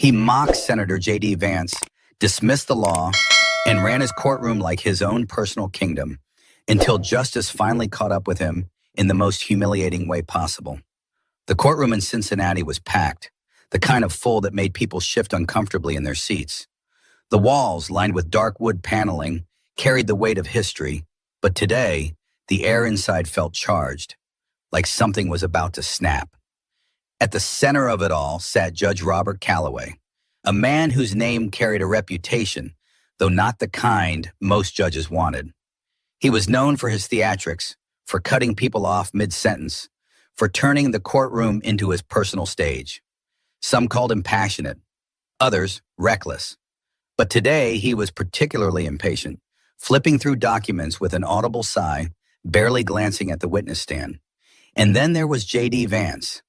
He mocked Senator J.D. Vance, dismissed the law, and ran his courtroom like his own personal kingdom until justice finally caught up with him in the most humiliating way possible. The courtroom in Cincinnati was packed, the kind of full that made people shift uncomfortably in their seats. The walls, lined with dark wood paneling, carried the weight of history, but today, the air inside felt charged, like something was about to snap. At the center of it all sat Judge Robert Calloway, a man whose name carried a reputation, though not the kind most judges wanted. He was known for his theatrics, for cutting people off mid-sentence, for turning the courtroom into his personal stage. Some called him passionate, others reckless. But today he was particularly impatient, flipping through documents with an audible sigh, barely glancing at the witness stand. And then there was J.D. Vance.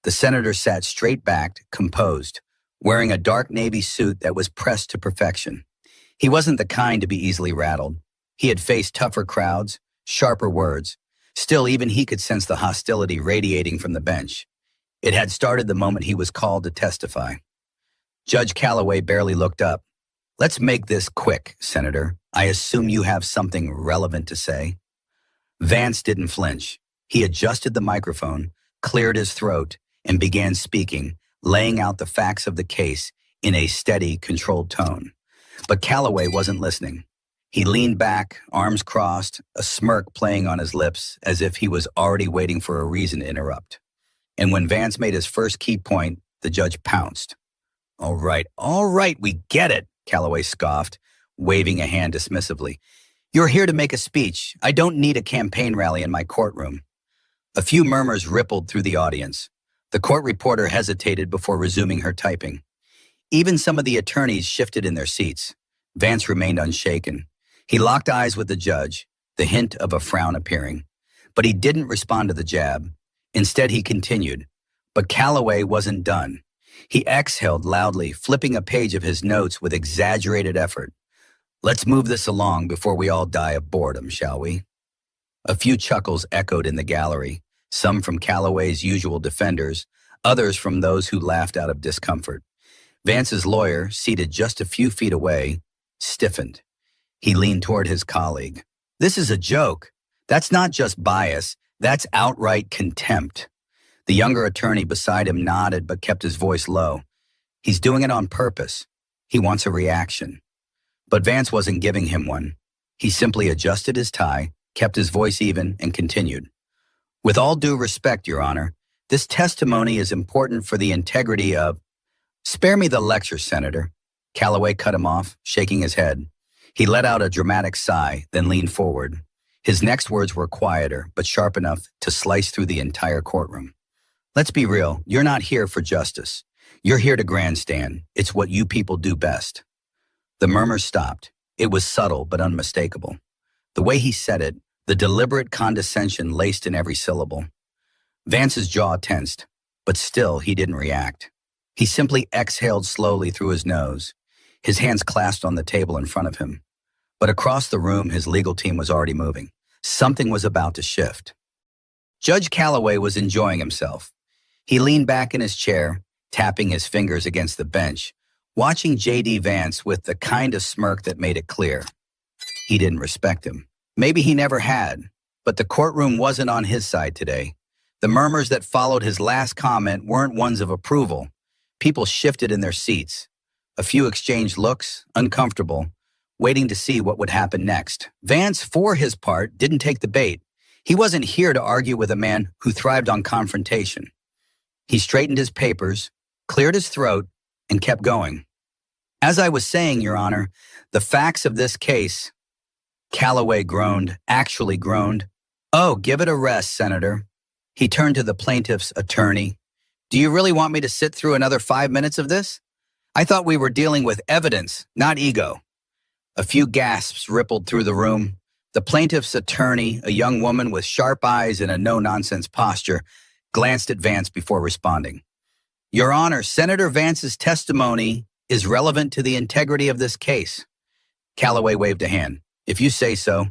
The senator sat straight-backed, composed, wearing a dark navy suit that was pressed to perfection. He wasn't the kind to be easily rattled. He had faced tougher crowds, sharper words. Still, even he could sense the hostility radiating from the bench. It had started the moment he was called to testify. Judge Calloway barely looked up. "Let's make this quick, Senator. I assume you have something relevant to say." Vance didn't flinch. He adjusted the microphone, cleared his throat, and began speaking, laying out the facts of the case in a steady, controlled tone. But Calloway wasn't listening. He leaned back, arms crossed, a smirk playing on his lips, as if he was already waiting for a reason to interrupt. And when Vance made his first key point, the judge pounced. All right, we get it," Calloway scoffed, waving a hand dismissively. "You're here to make a speech. I don't need a campaign rally in my courtroom." A few murmurs rippled through the audience. The court reporter hesitated before resuming her typing. Even some of the attorneys shifted in their seats. Vance remained unshaken. He locked eyes with the judge, the hint of a frown appearing. But he didn't respond to the jab. Instead, he continued. But Calloway wasn't done. He exhaled loudly, flipping a page of his notes with exaggerated effort. "Let's move this along before we all die of boredom, shall we?" A few chuckles echoed in the gallery, some from Calloway's usual defenders, others from those who laughed out of discomfort. Vance's lawyer, seated just a few feet away, stiffened. He leaned toward his colleague. "This is a joke. That's not just bias, that's outright contempt." The younger attorney beside him nodded but kept his voice low. "He's doing it on purpose. He wants a reaction." But Vance wasn't giving him one. He simply adjusted his tie, kept his voice even, and continued. "With all due respect, Your Honor, this testimony is important for the integrity of—" "Spare me the lecture, Senator." Calloway cut him off, shaking his head. He let out a dramatic sigh, then leaned forward. His next words were quieter, but sharp enough to slice through the entire courtroom. "Let's be real, you're not here for justice. You're here to grandstand. It's what you people do best." The murmurs stopped. It was subtle but unmistakable. The way he said it, the deliberate condescension laced in every syllable. Vance's jaw tensed, but still he didn't react. He simply exhaled slowly through his nose, his hands clasped on the table in front of him. But across the room, his legal team was already moving. Something was about to shift. Judge Calloway was enjoying himself. He leaned back in his chair, tapping his fingers against the bench, watching J.D. Vance with the kind of smirk that made it clear. He didn't respect him. Maybe he never had, but the courtroom wasn't on his side today. The murmurs that followed his last comment weren't ones of approval. People shifted in their seats. A few exchanged looks, uncomfortable, waiting to see what would happen next. Vance, for his part, didn't take the bait. He wasn't here to argue with a man who thrived on confrontation. He straightened his papers, cleared his throat, and kept going. "As I was saying, Your Honor, the facts of this case—" Calloway groaned, actually groaned. "Oh, give it a rest, Senator." He turned to the plaintiff's attorney. "Do you really want me to sit through another 5 minutes of this? I thought we were dealing with evidence, not ego." A few gasps rippled through the room. The plaintiff's attorney, a young woman with sharp eyes and a no-nonsense posture, glanced at Vance before responding. "Your Honor, Senator Vance's testimony is relevant to the integrity of this case." Calloway waved a hand. "If you say so."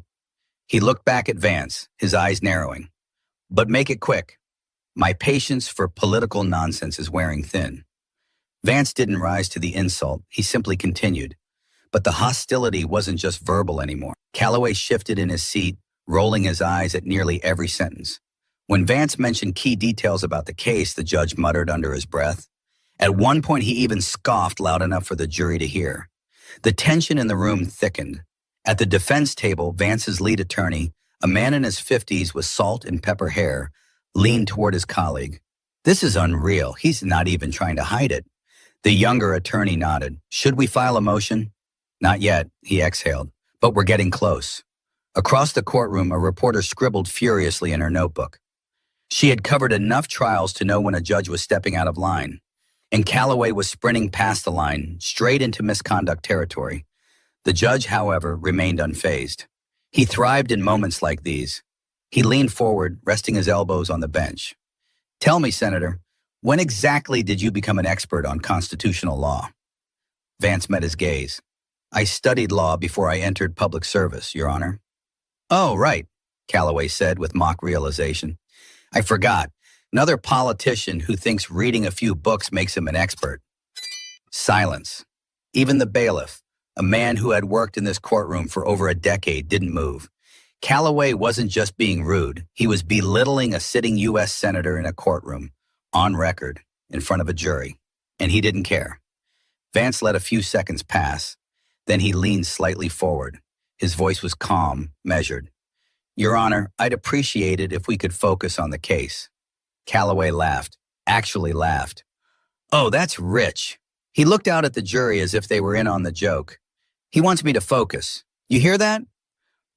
He looked back at Vance, his eyes narrowing. "But make it quick. My patience for political nonsense is wearing thin." Vance didn't rise to the insult. He simply continued. But the hostility wasn't just verbal anymore. Calloway shifted in his seat, rolling his eyes at nearly every sentence. When Vance mentioned key details about the case, the judge muttered under his breath. At one point, he even scoffed loud enough for the jury to hear. The tension in the room thickened. At the defense table, Vance's lead attorney, a man in his 50s with salt and pepper hair, leaned toward his colleague. "This is unreal. He's not even trying to hide it." The younger attorney nodded. "Should we file a motion?" "Not yet," he exhaled, "but we're getting close." Across the courtroom, a reporter scribbled furiously in her notebook. She had covered enough trials to know when a judge was stepping out of line, and Calloway was sprinting past the line, straight into misconduct territory. The judge, however, remained unfazed. He thrived in moments like these. He leaned forward, resting his elbows on the bench. "Tell me, Senator, when exactly did you become an expert on constitutional law?" Vance met his gaze. "I studied law before I entered public service, Your Honor." "Oh, right," Calloway said with mock realization. "I forgot. Another politician who thinks reading a few books makes him an expert." Silence. Even the bailiff, a man who had worked in this courtroom for over a decade, didn't move. Calloway wasn't just being rude. He was belittling a sitting U.S. senator in a courtroom, on record, in front of a jury. And he didn't care. Vance let a few seconds pass. Then he leaned slightly forward. His voice was calm, measured. "Your Honor, I'd appreciate it if we could focus on the case." Calloway laughed, actually laughed. "Oh, that's rich." He looked out at the jury as if they were in on the joke. "He wants me to focus. You hear that?"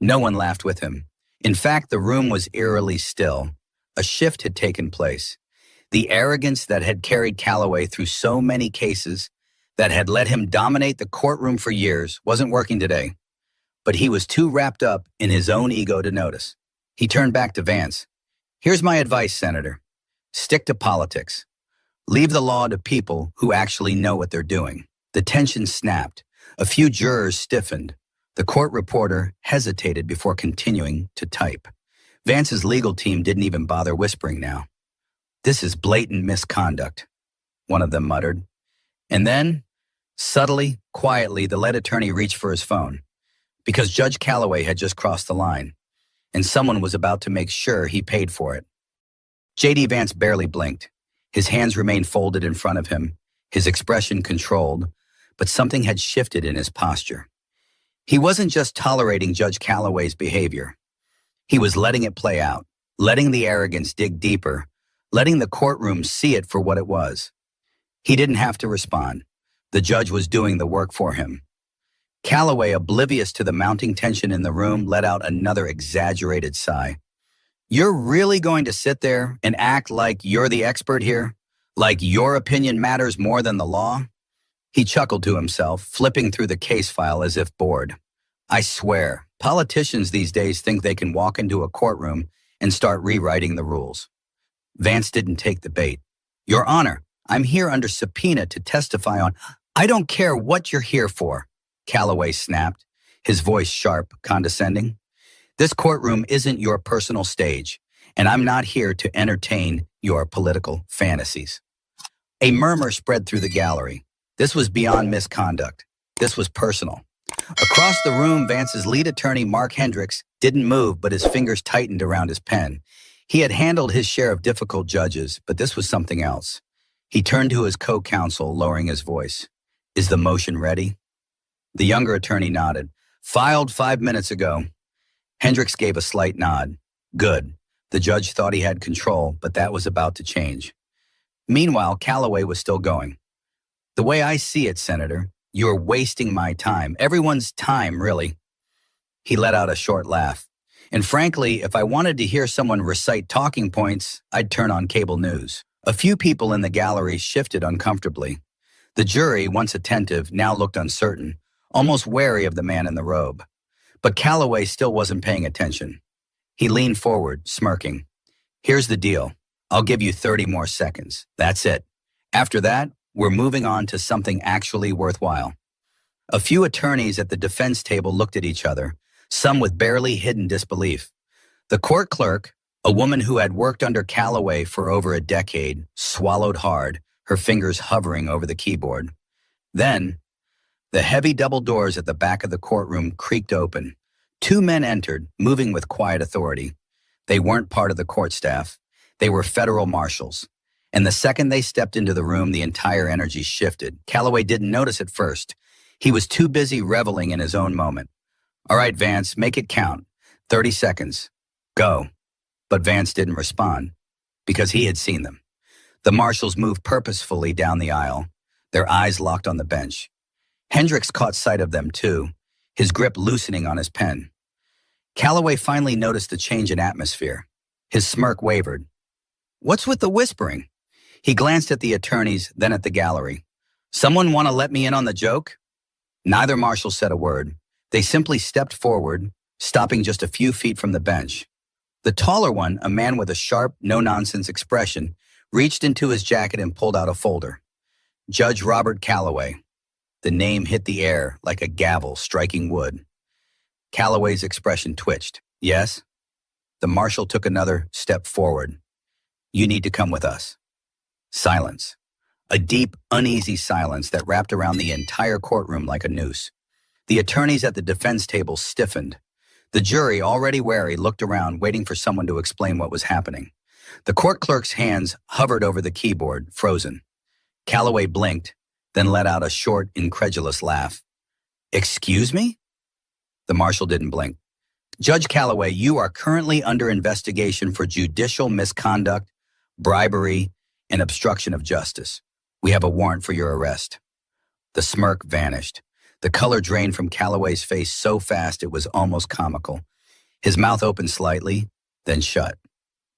No one laughed with him. In fact, the room was eerily still. A shift had taken place. The arrogance that had carried Calloway through so many cases, that had let him dominate the courtroom for years, wasn't working today. But he was too wrapped up in his own ego to notice. He turned back to Vance. "Here's my advice, Senator. Stick to politics. Leave the law to people who actually know what they're doing." The tension snapped. A few jurors stiffened. The court reporter hesitated before continuing to type. Vance's legal team didn't even bother whispering now. "This is blatant misconduct," one of them muttered. And then, subtly, quietly, the lead attorney reached for his phone, because Judge Calloway had just crossed the line, and someone was about to make sure he paid for it. J.D. Vance barely blinked. His hands remained folded in front of him, his expression controlled, but something had shifted in his posture. He wasn't just tolerating Judge Calloway's behavior. He was letting it play out, letting the arrogance dig deeper, letting the courtroom see it for what it was. He didn't have to respond. The judge was doing the work for him. Calloway, oblivious to the mounting tension in the room, let out another exaggerated sigh. "You're really going to sit there and act like you're the expert here? Like your opinion matters more than the law?" He chuckled to himself, flipping through the case file as if bored. "I swear, politicians these days think they can walk into a courtroom and start rewriting the rules." Vance didn't take the bait. "Your Honor, I'm here under subpoena to testify on—" "I don't care what you're here for," Calloway snapped, his voice sharp, condescending. "This courtroom isn't your personal stage, and I'm not here to entertain your political fantasies." A murmur spread through the gallery. This was beyond misconduct. This was personal. Across the room, Vance's lead attorney, Mark Hendricks, didn't move, but his fingers tightened around his pen. He had handled his share of difficult judges, but this was something else. He turned to his co-counsel, lowering his voice. "Is the motion ready?" The younger attorney nodded. "Filed 5 minutes ago." Hendricks gave a slight nod. Good. The judge thought he had control, but that was about to change. Meanwhile, Calloway was still going. "The way I see it, Senator, you're wasting my time. Everyone's time, really." He let out a short laugh. "And frankly, if I wanted to hear someone recite talking points, I'd turn on cable news." A few people in the gallery shifted uncomfortably. The jury, once attentive, now looked uncertain, almost wary of the man in the robe. But Calloway still wasn't paying attention. He leaned forward, smirking. "Here's the deal. I'll give you 30 more seconds. That's it. After that, we're moving on to something actually worthwhile." A few attorneys at the defense table looked at each other, some with barely hidden disbelief. The court clerk, a woman who had worked under Calloway for over a decade, swallowed hard, her fingers hovering over the keyboard. Then, the heavy double doors at the back of the courtroom creaked open. Two men entered, moving with quiet authority. They weren't part of the court staff. They were federal marshals. And the second they stepped into the room, the entire energy shifted. Calloway didn't notice at first. He was too busy reveling in his own moment. "All right, Vance, make it count. 30 seconds. Go." But Vance didn't respond, because he had seen them. The marshals moved purposefully down the aisle, their eyes locked on the bench. Hendricks caught sight of them too, his grip loosening on his pen. Calloway finally noticed the change in atmosphere. His smirk wavered. "What's with the whispering?" He glanced at the attorneys, then at the gallery. "Someone want to let me in on the joke?" Neither marshal said a word. They simply stepped forward, stopping just a few feet from the bench. The taller one, a man with a sharp, no-nonsense expression, reached into his jacket and pulled out a folder. Judge Robert Calloway. The name hit the air like a gavel striking wood. Calloway's expression twitched. "Yes?" The marshal took another step forward. "You need to come with us." Silence. A deep, uneasy silence that wrapped around the entire courtroom like a noose. The attorneys at the defense table stiffened. The jury, already wary, looked around, waiting for someone to explain what was happening. The court clerk's hands hovered over the keyboard, frozen. Calloway blinked, then let out a short, incredulous laugh. "Excuse me?" The marshal didn't blink. "Judge Calloway, you are currently under investigation for judicial misconduct, bribery, and obstruction of justice. We have a warrant for your arrest." The smirk vanished. The color drained from Calloway's face so fast it was almost comical. His mouth opened slightly, then shut.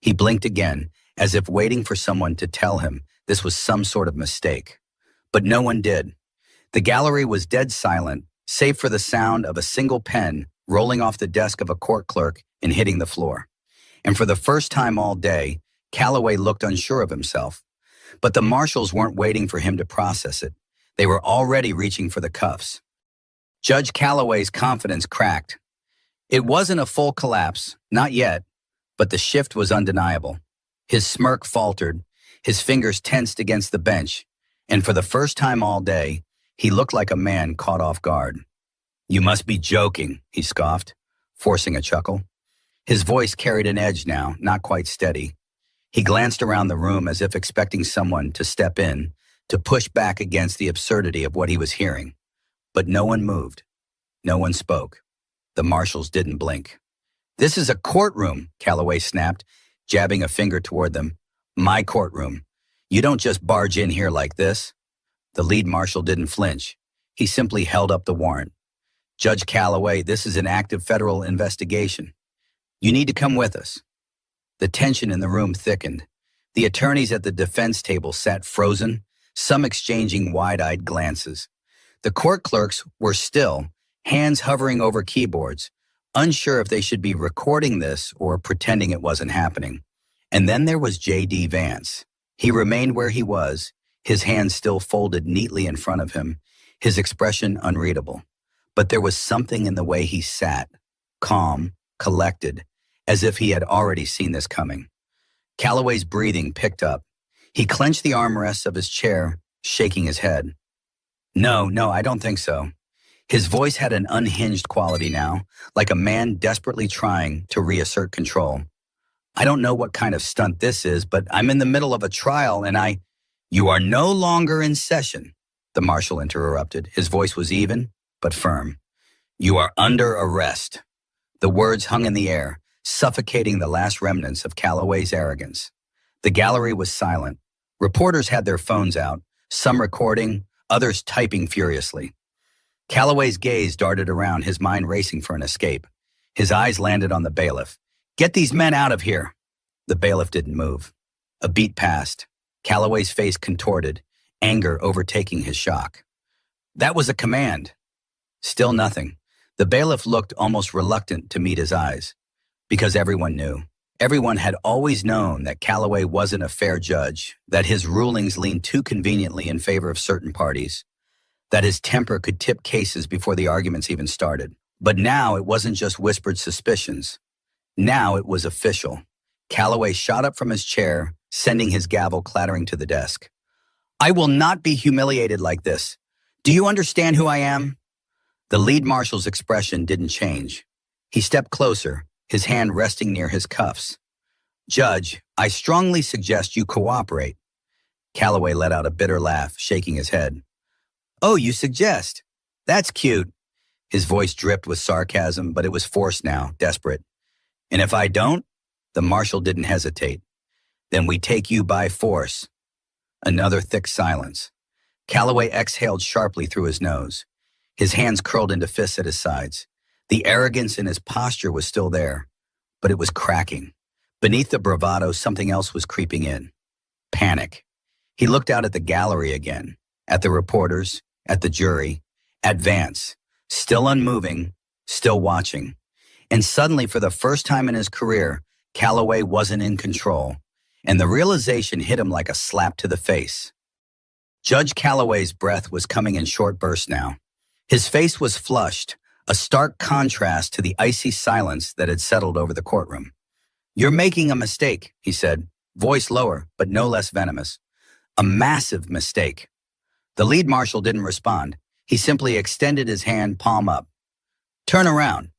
He blinked again, as if waiting for someone to tell him this was some sort of mistake. But no one did. The gallery was dead silent, save for the sound of a single pen rolling off the desk of a court clerk and hitting the floor. And for the first time all day, Calloway looked unsure of himself. But the marshals weren't waiting for him to process it. They were already reaching for the cuffs. Judge Calloway's confidence cracked. It wasn't a full collapse, not yet, but the shift was undeniable. His smirk faltered, his fingers tensed against the bench, and for the first time all day, he looked like a man caught off guard. "You must be joking," he scoffed, forcing a chuckle. His voice carried an edge now, not quite steady. He glanced around the room as if expecting someone to step in, to push back against the absurdity of what he was hearing. But no one moved. No one spoke. The marshals didn't blink. "This is a courtroom," Calloway snapped, jabbing a finger toward them. "My courtroom. You don't just barge in here like this." The lead marshal didn't flinch. He simply held up the warrant. "Judge Calloway, this is an active federal investigation. You need to come with us." The tension in the room thickened. The attorneys at the defense table sat frozen, some exchanging wide-eyed glances. The court clerks were still, hands hovering over keyboards, unsure if they should be recording this or pretending it wasn't happening. And then there was J.D. Vance. He remained where he was, his hands still folded neatly in front of him, his expression unreadable. But there was something in the way he sat, calm, collected, as if he had already seen this coming. Calloway's breathing picked up. He clenched the armrests of his chair, shaking his head. No, I don't think so." His voice had an unhinged quality now, like a man desperately trying to reassert control. "I don't know what kind of stunt this is, but I'm in the middle of a trial and You are no longer in session," the marshal interrupted. His voice was even, but firm. "You are under arrest." The words hung in the air, suffocating the last remnants of Calloway's arrogance. The gallery was silent. Reporters had their phones out, some recording, others typing furiously. Calloway's gaze darted around, his mind racing for an escape. His eyes landed on the bailiff. "Get these men out of here." The bailiff didn't move. A beat passed. Calloway's face contorted, anger overtaking his shock. "That was a command." Still nothing. The bailiff looked almost reluctant to meet his eyes. Because everyone knew. Everyone had always known that Calloway wasn't a fair judge, that his rulings leaned too conveniently in favor of certain parties, that his temper could tip cases before the arguments even started. But now it wasn't just whispered suspicions. Now it was official. Calloway shot up from his chair, sending his gavel clattering to the desk. I will not be humiliated like this. Do you understand who I am? The lead marshal's expression didn't change. He stepped closer, his hand resting near his cuffs. Judge, I strongly suggest you cooperate. Calloway let out a bitter laugh, shaking his head. Oh, you suggest? That's cute. His voice dripped with sarcasm, but it was forced now, desperate. And if I don't? The marshal didn't hesitate. Then we take you by force. Another thick silence. Calloway exhaled sharply through his nose. His hands curled into fists at his sides. The arrogance in his posture was still there, but it was cracking. Beneath the bravado, something else was creeping in. Panic. He looked out at the gallery again, at the reporters, at the jury, at Vance, still unmoving, still watching. And suddenly, for the first time in his career, Calloway wasn't in control, and the realization hit him like a slap to the face. Judge Calloway's breath was coming in short bursts now. His face was flushed, a stark contrast to the icy silence that had settled over the courtroom. You're making a mistake, he said, voice lower, but no less venomous. A massive mistake. The lead marshal didn't respond. He simply extended his hand, palm up. Turn around.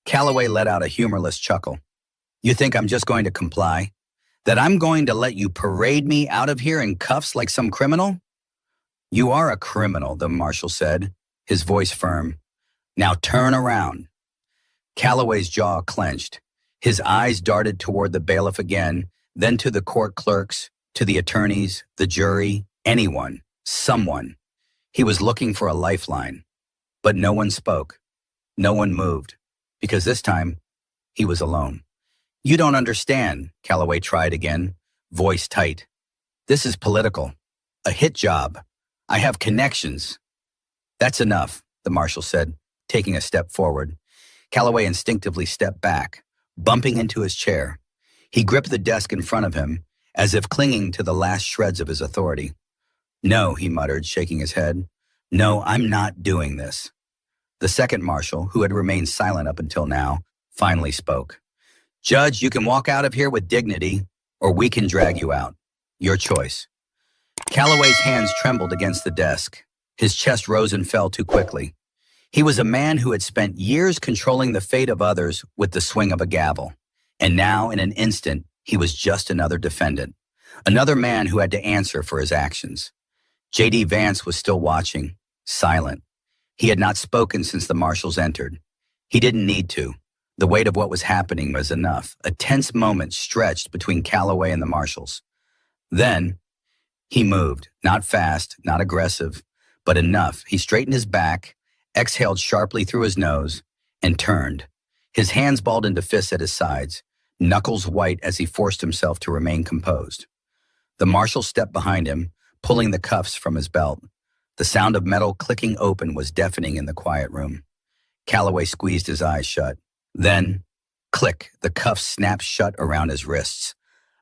Calloway let out a humorless chuckle. You think I'm just going to comply? That I'm going to let you parade me out of here in cuffs like some criminal? You are a criminal, the marshal said, his voice firm. Now turn around. Calloway's jaw clenched. His eyes darted toward the bailiff again, then to the court clerks, to the attorneys, the jury, anyone, someone. He was looking for a lifeline. But no one spoke. No one moved. Because this time, he was alone. You don't understand, Calloway tried again, voice tight. This is political. A hit job. I have connections. That's enough, the marshal said, taking a step forward. Calloway instinctively stepped back, bumping into his chair. He gripped the desk in front of him, as if clinging to the last shreds of his authority. No, he muttered, shaking his head. No, I'm not doing this. The second marshal, who had remained silent up until now, finally spoke. Judge, you can walk out of here with dignity, or we can drag you out. Your choice. Calloway's hands trembled against the desk. His chest rose and fell too quickly. He was a man who had spent years controlling the fate of others with the swing of a gavel. And now, in an instant, he was just another defendant. Another man who had to answer for his actions. J.D. Vance was still watching, silent. He had not spoken since the marshals entered. He didn't need to. The weight of what was happening was enough. A tense moment stretched between Calloway and the marshals. Then, he moved, not fast, not aggressive, but enough. He straightened his back, exhaled sharply through his nose, and turned. His hands balled into fists at his sides, knuckles white as he forced himself to remain composed. The marshal stepped behind him, pulling the cuffs from his belt. The sound of metal clicking open was deafening in the quiet room. Calloway squeezed his eyes shut. Then, click, the cuffs snapped shut around his wrists.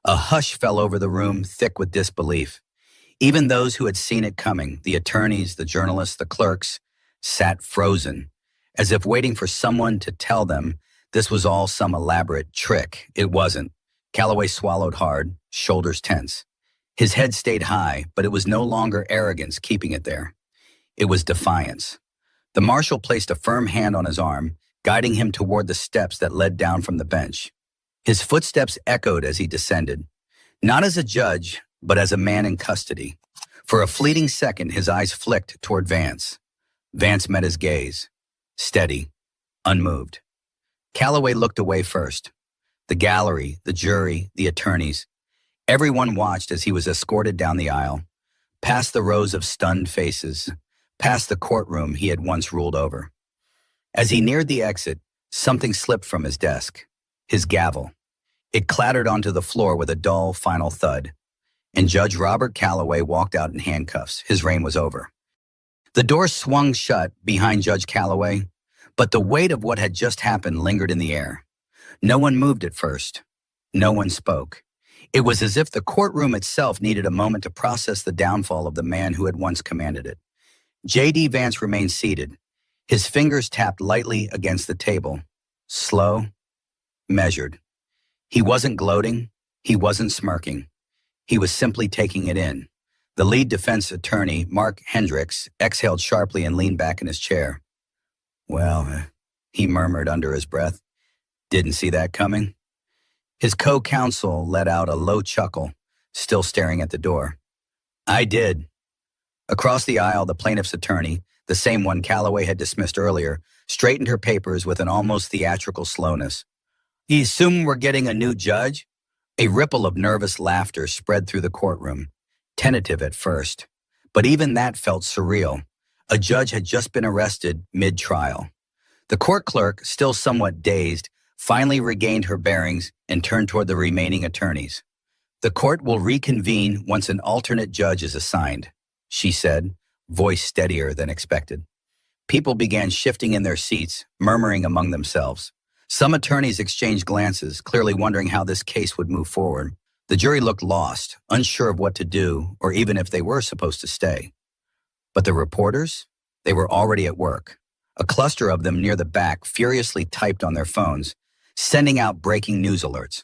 A hush fell over the room, thick with disbelief. Even those who had seen it coming, the attorneys, the journalists, the clerks, sat frozen, as if waiting for someone to tell them this was all some elaborate trick. It wasn't. Calloway swallowed hard, shoulders tense. His head stayed high, but it was no longer arrogance keeping it there. It was defiance. The marshal placed a firm hand on his arm, guiding him toward the steps that led down from the bench. His footsteps echoed as he descended, not as a judge, but as a man in custody. For a fleeting second, his eyes flicked toward Vance. Vance met his gaze, steady, unmoved. Calloway looked away first. The gallery, the jury, the attorneys, everyone watched as he was escorted down the aisle, past the rows of stunned faces, past the courtroom he had once ruled over. As he neared the exit, something slipped from his desk, his gavel. It clattered onto the floor with a dull, final thud, and Judge Robert Calloway walked out in handcuffs. His reign was over. The door swung shut behind Judge Calloway, but the weight of what had just happened lingered in the air. No one moved at first. No one spoke. It was as if the courtroom itself needed a moment to process the downfall of the man who had once commanded it. J.D. Vance remained seated. His fingers tapped lightly against the table. Slow, measured. He wasn't gloating. He wasn't smirking. He was simply taking it in. The lead defense attorney, Mark Hendricks, exhaled sharply and leaned back in his chair. Well, he murmured under his breath. Didn't see that coming. His co-counsel let out a low chuckle, still staring at the door. I did. Across the aisle, the plaintiff's attorney, the same one Calloway had dismissed earlier, straightened her papers with an almost theatrical slowness. You assume we're getting a new judge? A ripple of nervous laughter spread through the courtroom, tentative at first. But even that felt surreal. A judge had just been arrested mid-trial. The court clerk, still somewhat dazed, finally regained her bearings and turned toward the remaining attorneys. The court will reconvene once an alternate judge is assigned, she said, voice steadier than expected. People began shifting in their seats, murmuring among themselves. Some attorneys exchanged glances, clearly wondering how this case would move forward. The jury looked lost, unsure of what to do, or even if they were supposed to stay. But the reporters? They were already at work. A cluster of them near the back furiously typed on their phones, sending out breaking news alerts.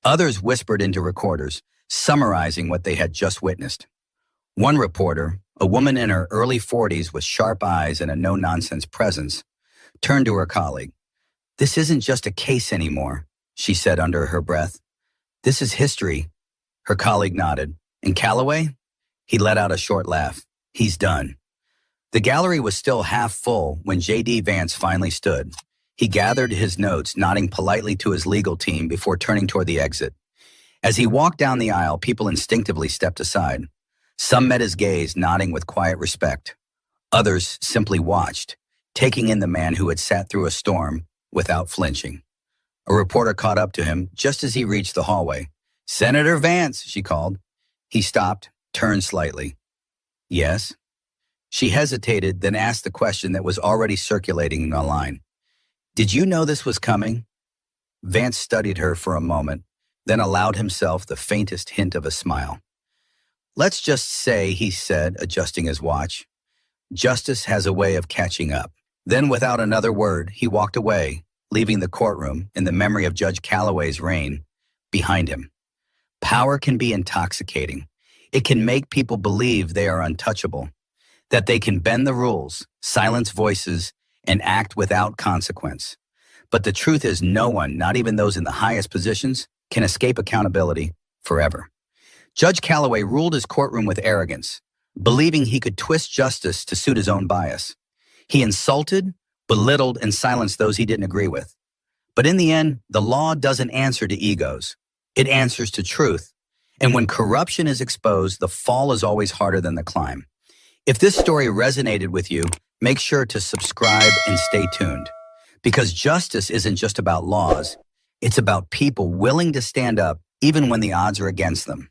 Others whispered into recorders, summarizing what they had just witnessed. One reporter, a woman in her early 40s with sharp eyes and a no-nonsense presence, turned to her colleague. This isn't just a case anymore, she said under her breath. This is history. Her colleague nodded. And Calloway? He let out a short laugh. He's done. The gallery was still half full when J.D. Vance finally stood. He gathered his notes, nodding politely to his legal team before turning toward the exit. As he walked down the aisle, people instinctively stepped aside. Some met his gaze, nodding with quiet respect. Others simply watched, taking in the man who had sat through a storm without flinching. A reporter caught up to him just as he reached the hallway. Senator Vance, she called. He stopped, turned slightly. Yes? She hesitated, then asked the question that was already circulating online. Did you know this was coming? Vance studied her for a moment, then allowed himself the faintest hint of a smile. Let's just say, he said, adjusting his watch, justice has a way of catching up. Then, without another word, he walked away, leaving the courtroom in the memory of Judge Calloway's reign behind him. Power can be intoxicating. It can make people believe they are untouchable, that they can bend the rules, silence voices, and act without consequence. But the truth is no one, not even those in the highest positions, can escape accountability forever. Judge Calloway ruled his courtroom with arrogance, believing he could twist justice to suit his own bias. He insulted, belittled, and silenced those he didn't agree with. But in the end, the law doesn't answer to egos. It answers to truth. And when corruption is exposed, the fall is always harder than the climb. If this story resonated with you, make sure to subscribe and stay tuned. Because justice isn't just about laws. It's about people willing to stand up even when the odds are against them.